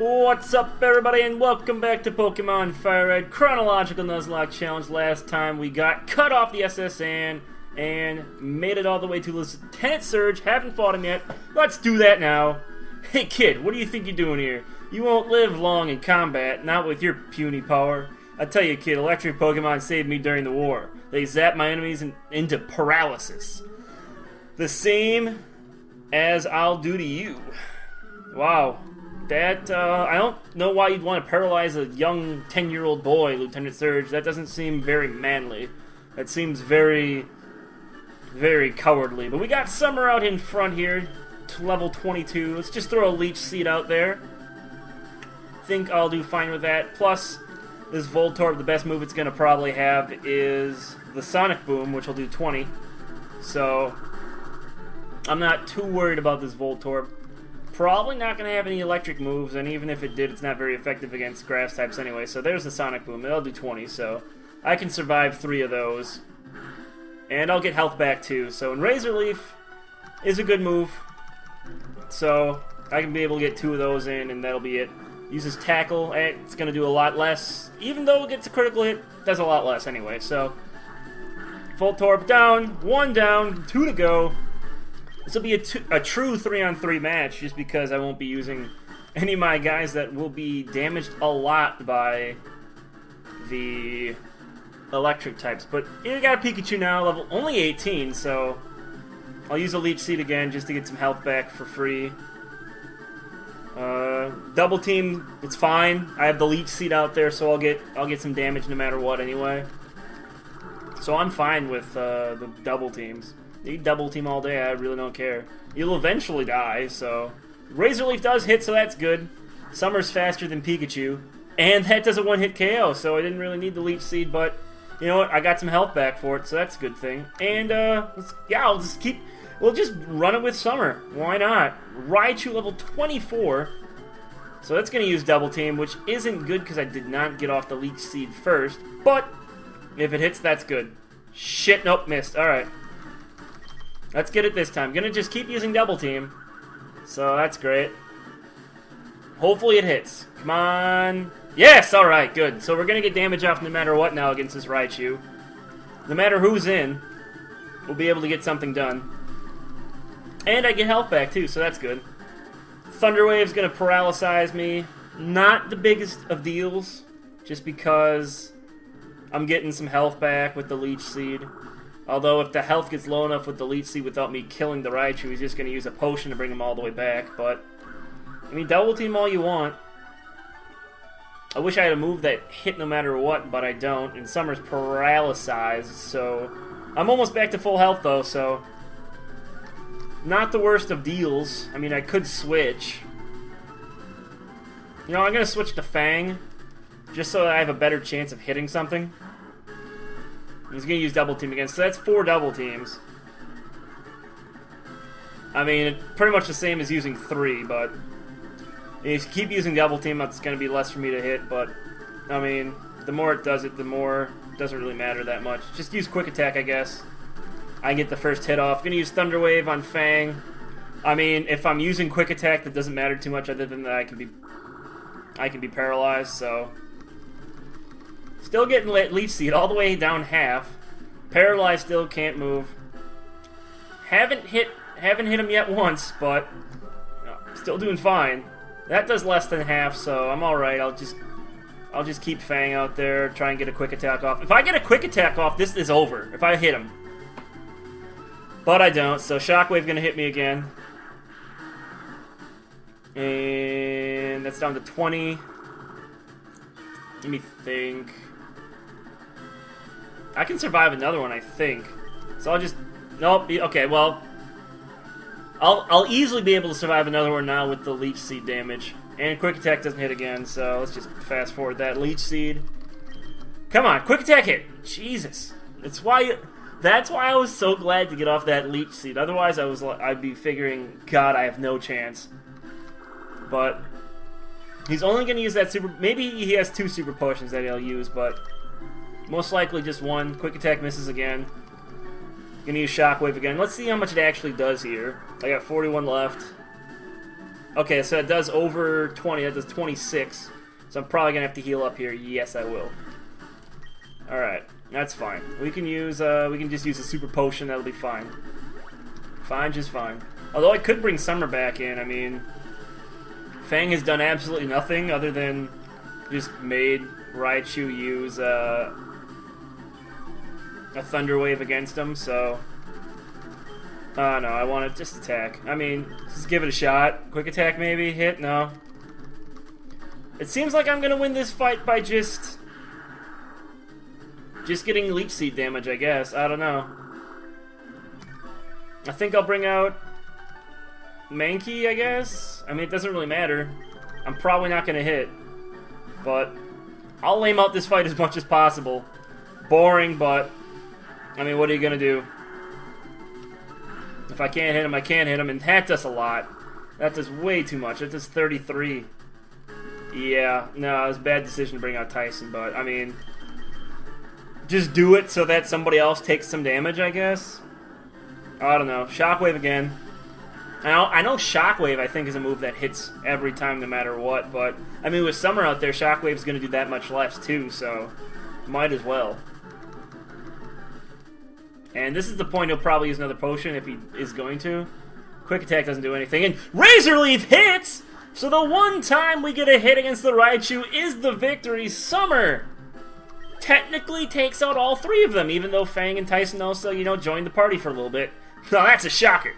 What's up, everybody, and welcome back to Pokémon Fire Red Chronological Nuzlocke Challenge. Last time we got cut off the SS and made it all the way to Lieutenant Surge. Haven't fought him yet. Let's do that now. Hey kid, what do you think you're doing here? You won't live long in combat, not with your puny power. I tell you kid, electric Pokemon saved me during the war. They zapped my enemies into paralysis. The same as I'll do to you. Wow. That, I don't know why you'd want to paralyze a young 10-year-old boy, Lieutenant Surge. That doesn't seem very manly. That seems very, very cowardly. But we got Summer out in front here, to level 22. Let's just throw a Leech Seed out there. Think I'll do fine with that. Plus, this Voltorb, the best move it's going to probably have is the Sonic Boom, which will do 20. So, I'm not too worried about this Voltorb. Probably not going to have any electric moves, and even if it did, it's not very effective against grass types anyway. So there's the Sonic Boom. It'll do 20, so I can survive 3 of those. And I'll get health back too. So, and Razor Leaf is a good move. So I can be able to get 2 of those in, and that'll be it. Uses Tackle. It's going to do a lot less. Even though it gets a critical hit, it does a lot less anyway. So, Voltorb down, 1 down, 2 to go. This will be a true 3-on-3 match, just because I won't be using any of my guys that will be damaged a lot by the electric types. But you got a Pikachu now, level only 18, so I'll use a Leech Seed again just to get some health back for free. Double Team, it's fine. I have the Leech Seed out there, so I'll get some damage no matter what anyway. So I'm fine with the double teams. You double team all day, I really don't care. You'll eventually die, so... Razor Leaf does hit, so that's good. Summer's faster than Pikachu. And that does a one-hit KO, so I didn't really need the Leech Seed, but... You know what, I got some health back for it, so that's a good thing. And, we'll just run it with Summer. Why not? Raichu level 24. So that's going to use Double Team, which isn't good because I did not get off the Leech Seed first. But, if it hits, that's good. Shit, nope, missed. Alright. Let's get it this time. Gonna just keep using Double Team. So that's great. Hopefully it hits. Come on. Yes! Alright, good. So we're gonna get damage off no matter what now against this Raichu. No matter who's in, we'll be able to get something done. And I get health back too, so that's good. Thunder Wave's gonna paralyze me. Not the biggest of deals, just because I'm getting some health back with the Leech Seed. Although, if the health gets low enough with the Leech Seed without me killing the Raichu, he's just going to use a potion to bring him all the way back. But, I mean, double team all you want. I wish I had a move that hit no matter what, but I don't. And Summer's paralyzed, so... I'm almost back to full health, though, so... Not the worst of deals. I mean, I could switch. You know, I'm going to switch to Fang, just so that I have a better chance of hitting something. He's going to use Double Team again, so that's 4 Double Teams. I mean, it's pretty much the same as using 3, but... If you keep using Double Team, it's going to be less for me to hit, but... I mean, the more it does it, the more... It doesn't really matter that much. Just use Quick Attack, I guess. I can get the first hit off. Going to use Thunder Wave on Fang. I mean, if I'm using Quick Attack, that doesn't matter too much, other than that I can be paralyzed, so... Still getting Leech Seed all the way down half. Paralyzed, still can't move. Haven't hit him yet once, but still doing fine. That does less than half, so I'm all right. I'll just keep Fang out there, try and get a Quick Attack off. If I get a Quick Attack off, this is over. If I hit him, but I don't. So Shockwave gonna hit me again, and that's down to 20. Let me think. I can survive another one, I think. So I'll just... Nope. Okay, well... I'll easily be able to survive another one now with the Leech Seed damage. And Quick Attack doesn't hit again, so let's just fast forward that. Leech Seed. Come on, Quick Attack hit! Jesus. That's why I was so glad to get off that Leech Seed. Otherwise, I'd be figuring, God, I have no chance. But... He's only going to use that super... Maybe he has 2 super potions that he'll use, but... Most likely just 1. Quick Attack misses again. Gonna use Shockwave again. Let's see how much it actually does here. I got 41 left. Okay, so it does over 20. That does 26. So I'm probably going to have to heal up here. Yes, I will. Alright, that's fine. We can just use a super potion. That'll be fine. Fine, just fine. Although I could bring Summer back in. I mean, Fang has done absolutely nothing other than just made Raichu use a Thunder Wave against him, so... no, I want to just attack. I mean, just give it a shot. Quick attack maybe? Hit? No. It seems like I'm going to win this fight by just getting Leech Seed damage, I guess. I don't know. I think I'll bring out Mankey, I guess? I mean, it doesn't really matter. I'm probably not going to hit. But I'll lame out this fight as much as possible. Boring, but... I mean, what are you going to do? If I can't hit him, I can't hit him, and that does a lot. That does way too much. That does 33. Yeah, no, it was a bad decision to bring out Tyson, but, I mean... Just do it so that somebody else takes some damage, I guess? I don't know. Shockwave again. I know Shockwave, I think, is a move that hits every time no matter what, but, I mean, with Summer out there, Shockwave's going to do that much less, too, so might as well. And this is the point he'll probably use another potion if he is going to. Quick Attack doesn't do anything, and Razor Leaf hits! So the one time we get a hit against the Raichu is the victory. Summer technically takes out all three of them, even though Fang and Tyson also, you know, joined the party for a little bit. Now that's a shocker.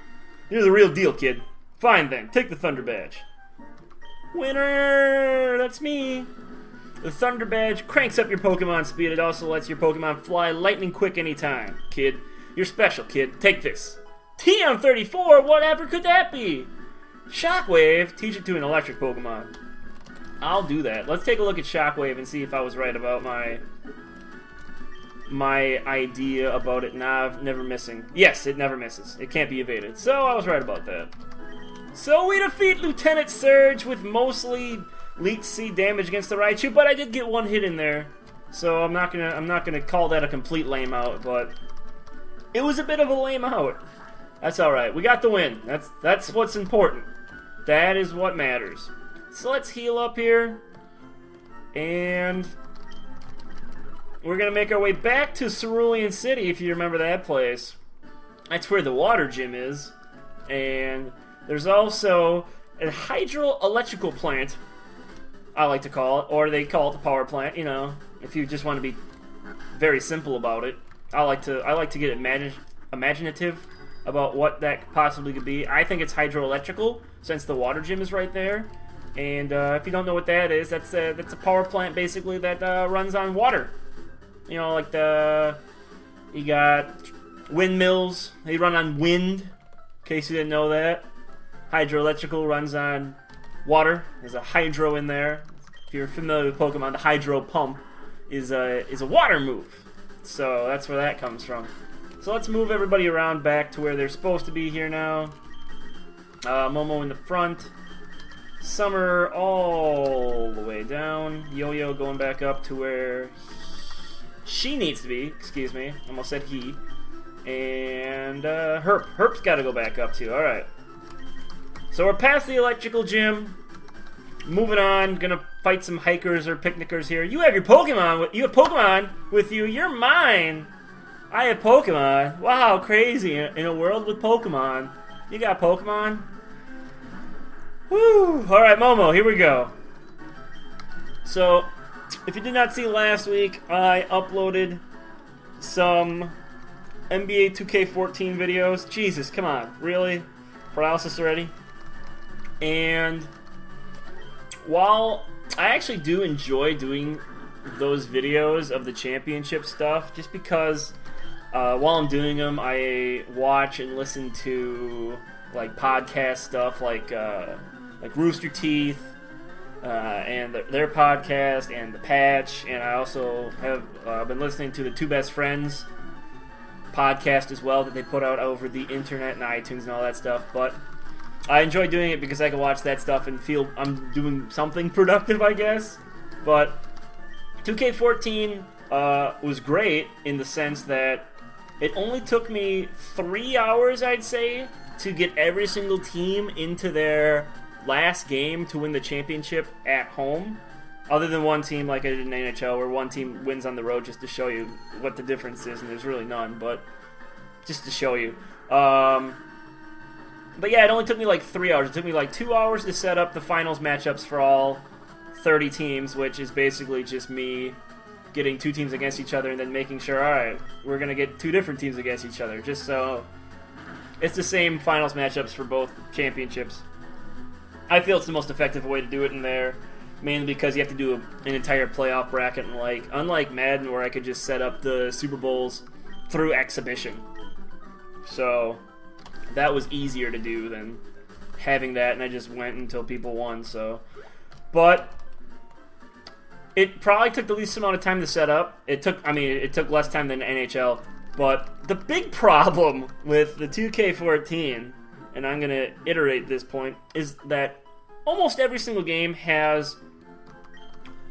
You're the real deal, kid. Fine then, take the Thunder Badge. Winner! That's me. The Thunder Badge cranks up your Pokemon speed. It also lets your Pokemon fly lightning quick anytime. Kid, you're special, kid. Take this. TM34, whatever could that be? Shockwave, teach it to an electric Pokemon. I'll do that. Let's take a look at Shockwave and see if I was right about my idea about it never missing. Yes, it never misses. It can't be evaded. So I was right about that. So we defeat Lieutenant Surge with mostly Leech Seed damage against the Raichu, but I did get one hit in there. So I'm not gonna call that a complete lame out, but it was a bit of a lame out. That's alright. We got the win. That's what's important. That is what matters. So let's heal up here. And we're going to make our way back to Cerulean City, if you remember that place. That's where the water gym is. And there's also a hydroelectrical plant, I like to call it. Or they call it the power plant, you know, if you just want to be very simple about it. I like to get imaginative about what that possibly could be. I think it's hydroelectrical, since the water gym is right there. And if you don't know what that is, that's a power plant basically that runs on water. You know, like you got windmills, they run on wind, in case you didn't know that. Hydroelectrical runs on water. There's a hydro in there. If you're familiar with Pokemon, the hydro pump is a water move. So that's where that comes from. So let's move everybody around back to where they're supposed to be here now. Momo in the front. Summer all the way down. Yo-Yo going back up to where she needs to be. Excuse me. Almost said he. And Herp. Herp's got to go back up too. Alright. So we're past the electrical gym. Moving on. Gonna fight some hikers or picnickers here. You have your Pokemon. You have Pokemon with you. You're mine. I have Pokemon. Wow, crazy. In a world with Pokemon. You got Pokemon? Woo! Alright, Momo, here we go. So, if you did not see last week, I uploaded some NBA 2K14 videos. Jesus, come on. Really? Paralysis already? And while I actually do enjoy doing those videos of the championship stuff, just because while I'm doing them, I watch and listen to like podcast stuff like Rooster Teeth and their podcast and The Patch, and I also have been listening to the Two Best Friends podcast as well that they put out over the internet and iTunes and all that stuff. But I enjoy doing it because I can watch that stuff and feel I'm doing something productive, I guess. But 2K14 was great in the sense that it only took me 3 hours, I'd say, to get every single team into their last game to win the championship at home, other than one team like I did in NHL, where one team wins on the road, just to show you what the difference is, and there's really none, but just to show you. But yeah, it only took me like 3 hours. It took me like 2 hours to set up the finals matchups for all 30 teams, which is basically just me getting 2 teams against each other and then making sure, alright, we're going to get 2 different teams against each other, just so it's the same finals matchups for both championships. I feel it's the most effective way to do it in there, mainly because you have to do an entire playoff bracket, and like, unlike Madden, where I could just set up the Super Bowls through exhibition. So that was easier to do than having that, and I just went until people won. So, but it probably took the least amount of time to set up. It took less time than NHL. But the big problem with the 2K14, and I'm going to iterate this point, is that almost every single game has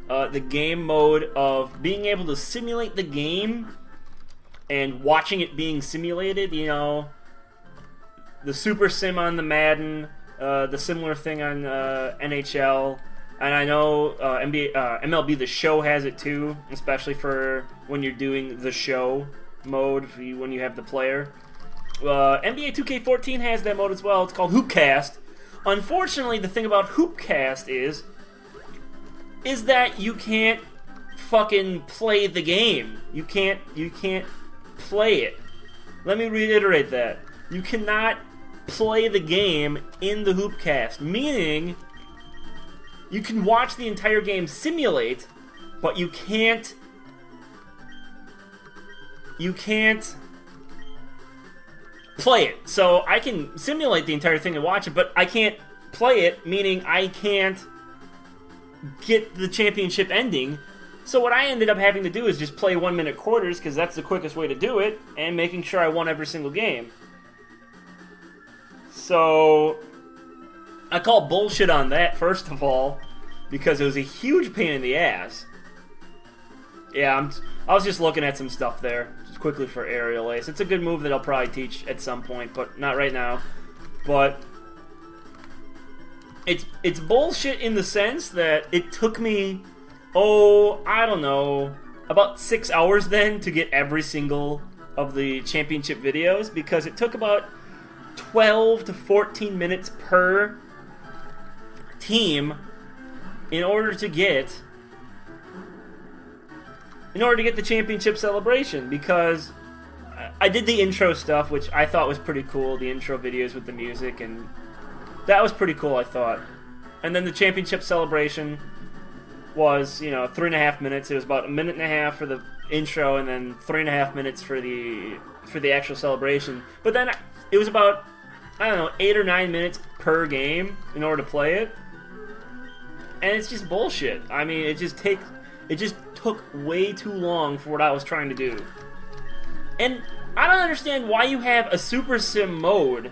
the game mode of being able to simulate the game and watching it being simulated. You know, the Super Sim on the Madden, the similar thing on NHL, and I know MLB The Show has it too, especially for when you're doing the show mode when you have the player. NBA 2K14 has that mode as well. It's called Hoopcast. Unfortunately, the thing about Hoopcast is that you can't fucking play the game. You can't play it. Let me reiterate that. You cannot play the game in the Hoopcast, meaning you can watch the entire game simulate, but you can't play it. So I can simulate the entire thing and watch it, but I can't play it, meaning I can't get the championship ending. So what I ended up having to do is just play 1 minute quarters, because that's the quickest way to do it, and making sure I won every single game. So I call bullshit on that, first of all, because it was a huge pain in the ass. Yeah, I was just looking at some stuff there, just quickly for aerial ace. It's a good move that I'll probably teach at some point, but not right now. But it's bullshit in the sense that it took me, I don't know, about 6 hours then to get every single of the championship videos, because it took about 12 to 14 minutes per team in order to get the championship celebration, because I did the intro stuff, which I thought was pretty cool, the intro videos with the music, and that was pretty cool, I thought. And then the championship celebration was, 3.5 minutes. It was about 1.5 minutes for the intro, and then 3.5 minutes for the actual celebration. But then it was about, 8 or 9 minutes per game in order to play it. And it's just bullshit. I mean, it just took way too long for what I was trying to do. And I don't understand why you have a Super Sim mode,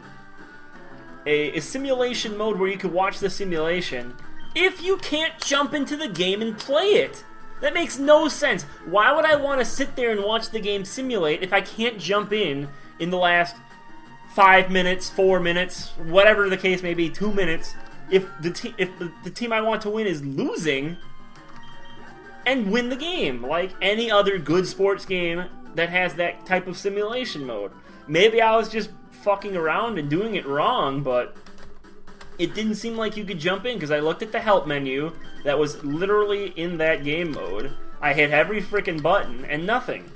a simulation mode where you can watch the simulation, if you can't jump into the game and play it. That makes no sense. Why would I want to sit there and watch the game simulate if I can't jump in the last 5 minutes, 4 minutes, whatever the case may be, 2 minutes, if the team I want to win is losing, and win the game, like any other good sports game that has that type of simulation mode. Maybe I was just fucking around and doing it wrong, but it didn't seem like you could jump in, because I looked at the help menu that was literally in that game mode. I hit every freaking button, and nothing.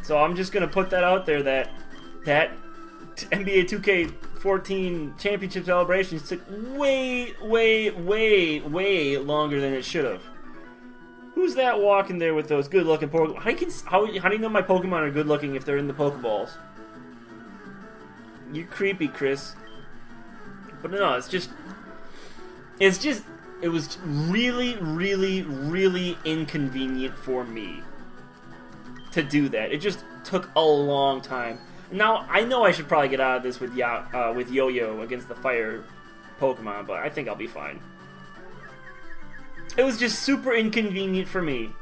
So I'm just going to put that out there, that NBA 2K14 championship celebrations took way, way, way, way longer than it should have. Who's that walking there with those good-looking Pokemon? How do you know my Pokemon are good-looking if they're in the Pokeballs? You're creepy, Chris. But no, it was really, really, really inconvenient for me to do that. It just took a long time. Now, I know I should probably get out of this with Yo-Yo against the fire Pokemon, but I think I'll be fine. It was just super inconvenient for me.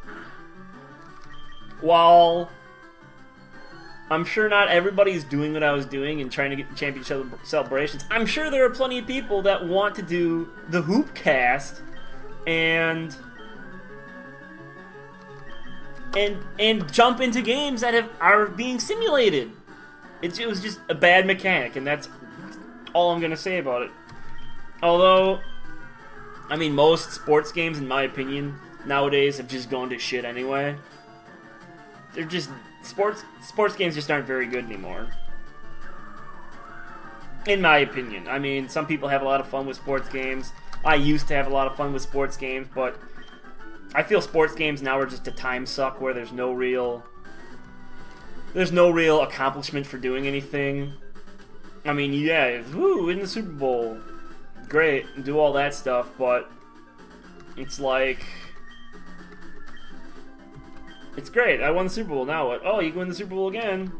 While I'm sure not everybody's doing what I was doing and trying to get the championship celebrations. I'm sure there are plenty of people that want to do the Hoopcast and jump into games that are being simulated. It was just a bad mechanic, and that's all I'm gonna say about it. Although, I mean, most sports games, in my opinion, nowadays have just gone to shit anyway. They're just sports games just aren't very good anymore. In my opinion. I mean, some people have a lot of fun with sports games. I used to have a lot of fun with sports games, but I feel sports games now are just a time suck where there's no real accomplishment for doing anything. I mean, yeah, woo, win the Super Bowl. Great, do all that stuff, but it's like, it's great, I won the Super Bowl, now what? Oh, you can win the Super Bowl again.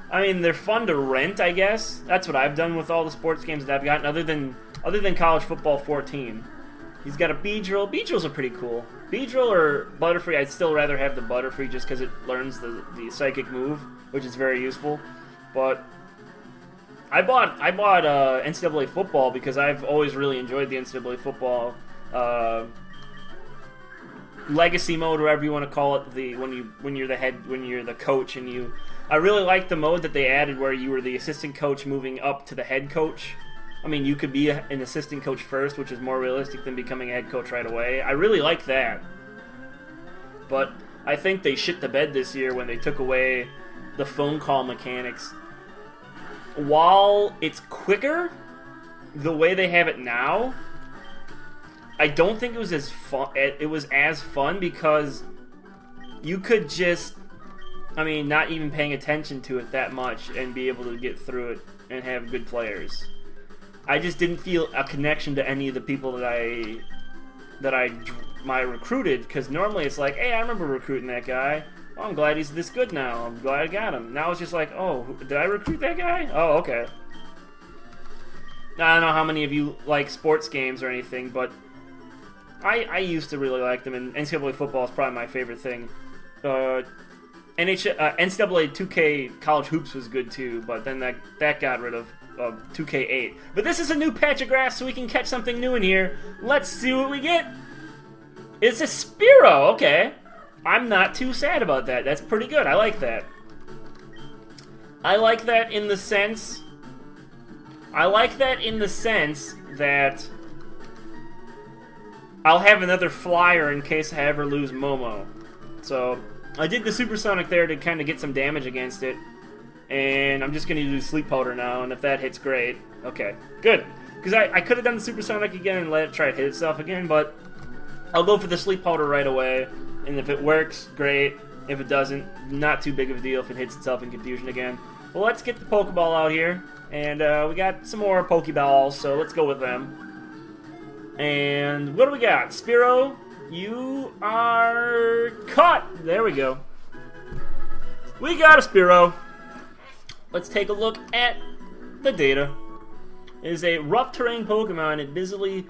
I mean, they're fun to rent, I guess. That's what I've done with all the sports games that I've gotten, other than College Football 14. He's got a Beedrill. Beedrills are pretty cool. Beedrill or Butterfree, I'd still rather have the Butterfree just because it learns the psychic move, which is very useful. But I bought NCAA football because I've always really enjoyed the NCAA football legacy mode, whatever you want to call it. When you're the coach, and I really like the mode that they added where you were the assistant coach moving up to the head coach. I mean, you could be an assistant coach first, which is more realistic than becoming a head coach right away. I really like that. But I think they shit the bed this year when they took away the phone call mechanics. While it's quicker, the way they have it now, I don't think it was as fun. It was as fun because you could just, I mean, not even paying attention to it that much and be able to get through it and have good players. I just didn't feel a connection to any of the people that I recruited, because normally it's like, hey, I remember recruiting that guy. Oh, I'm glad he's this good now. I'm glad I got him. Now it's just like, oh, did I recruit that guy? Oh, okay. Now, I don't know how many of you like sports games or anything, but I used to really like them, and NCAA football is probably my favorite thing. NCAA 2K College Hoops was good too, but then that got rid of 2K8. But this is a new patch of grass, so we can catch something new in here. Let's see what we get. It's a Spearow, okay. I'm not too sad about that. That's pretty good. I like that. I like that in the sense that I'll have another flyer in case I ever lose Momo. So I did the Supersonic there to kind of get some damage against it. And I'm just going to do Sleep Powder now, and if that hits, great. Okay, good. Because I could have done the Supersonic again and let it try to hit itself again, but I'll go for the Sleep Powder right away. And if it works, great. If it doesn't, not too big of a deal if it hits itself in Confusion again. Well, let's get the Pokeball out here. And we got some more Pokeballs, so let's go with them. And what do we got? Spearow, you are caught. There we go. We got a Spearow. Let's take a look at the data. It is a rough terrain Pokemon. It busily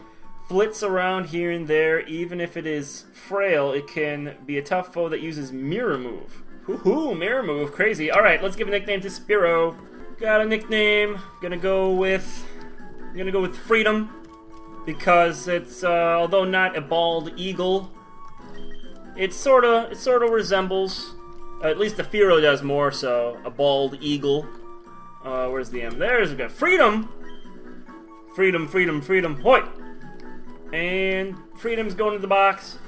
flits around here and there. Even if it is frail, it can be a tough foe that uses Mirror Move. Hoo-hoo, Mirror Move, crazy. Alright, let's give a nickname to Spearow. Got a nickname. Gonna go with Freedom. Because it's, although not a bald eagle, it sorta resembles, at least the Fearow does more so, a bald eagle. Where's the M? There's a Freedom! Freedom, freedom, freedom, hoy! And Freedom's going to the box.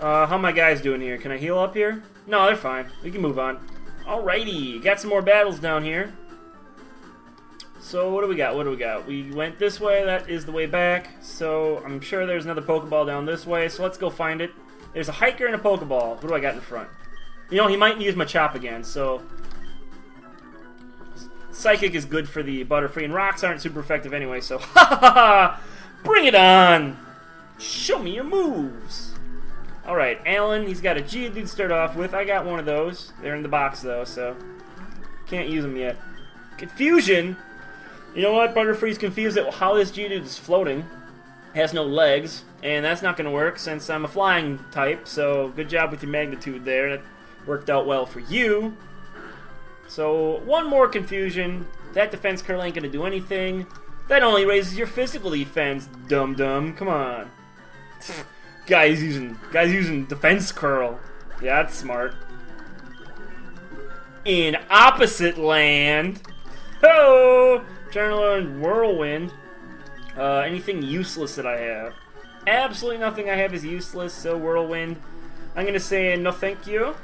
How my guys doing here? Can I heal up here? No, they're fine. We can move on. Alrighty, got some more battles down here. So what do we got? What do we got? We went this way. That is the way back. So I'm sure there's another Pokeball down this way. So let's go find it. There's a Hiker and a Pokeball. What do I got in front? You know, he might use Machop again. So Psychic is good for the Butterfree, and Rocks aren't super effective anyway. So ha ha ha! Bring it on! Show me your moves. All right, Alan. He's got a Geodude to start off with. I got one of those. They're in the box though, so can't use them yet. Confusion. You know what? Butterfree's confused at how this Geodude is floating. Has no legs, and that's not going to work since I'm a flying type, so good job with your magnitude there. That worked out well for you. So, one more confusion. That defense curl ain't gonna do anything. That only raises your physical defense, dum-dum. Come on. Guy's using defense curl. Yeah, that's smart. In opposite land. Oh! Trying to learn whirlwind. Anything useless that I have? Absolutely nothing I have is useless, so whirlwind. I'm gonna say no thank you.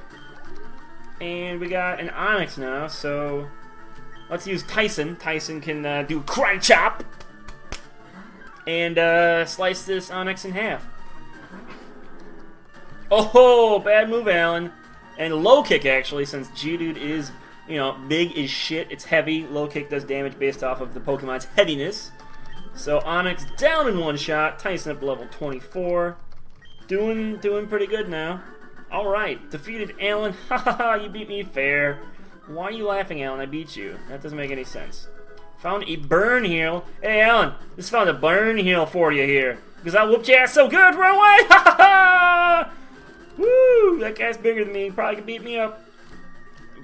And we got an Onyx now, so let's use Tyson. Tyson can do Karate Chop and slice this Onyx in half. Oh, bad move, Alan. And low kick, actually, since Geodude is, you know, big as shit. It's heavy. Low kick does damage based off of the Pokemon's heaviness. So Onyx down in one shot. Tyson up to level 24. Doing pretty good now. Alright, defeated Alan. Haha, you beat me fair. Why are you laughing, Alan? I beat you. That doesn't make any sense. Found a burn heal. Hey, Alan, just found a burn heal for you here. Because I whooped your ass so good, run away! Ha ha ha! Woo! That guy's bigger than me. Probably can beat me up.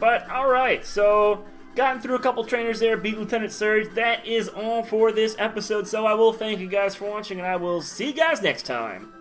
But, alright, so gotten through a couple trainers there, beat Lieutenant Surge. That is all for this episode, so I will thank you guys for watching, and I will see you guys next time.